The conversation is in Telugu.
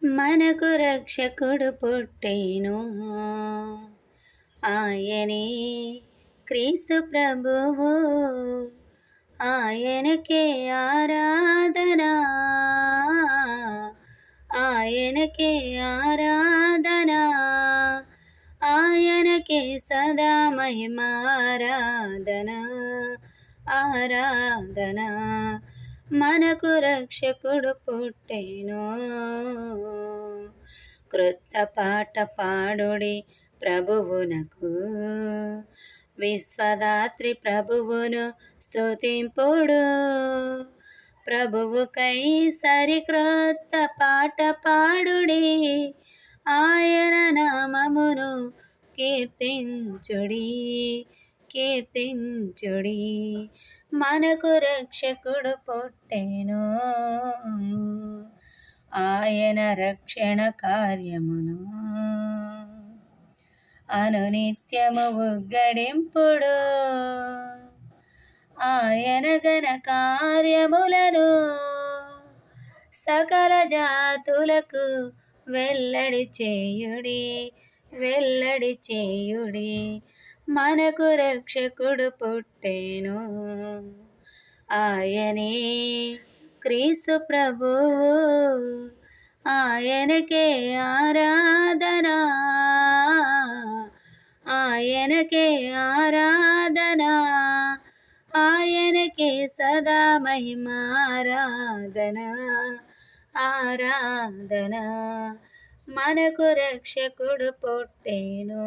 మనకు రక్షకుడు పుట్టెను, ఆయనే క్రీస్తు ప్రభువు. ఆయనకే ఆరాధన, ఆయనకే ఆరాధన, ఆయనకే సదా మహిమారాధన, ఆరాధన. మనకు రక్షకుడు పుట్టెను. క్రొత్త పాట పాడుడి ప్రభువునకు, విశ్వదాత్రి ప్రభువును స్తుతింపుడు. ప్రభువుకై సరిక్రొత్త పాట పాడుడి, ఆయన నామమును కీర్తించుడి, కీర్తించుడి. మనకు రక్షకుడు పుట్టెను, ఆయన రక్షణ కార్యమును అనునిత్యము ఉగ్గడింపుడు. ఆయన ఘన కార్యములను సకల జాతులకు వెల్లడి చేయుడి, వెల్లడి చేయుడి. మనకు రక్షకుడు పుట్టెను, ఆయనే క్రీస్తు ప్రభువు. ఆయనకే ఆరాధన, ఆయనకే ఆరాధన, ఆయనకే సదా మహిమారాధన, ఆరాధన. మనకు రక్షకుడు పుట్టెను.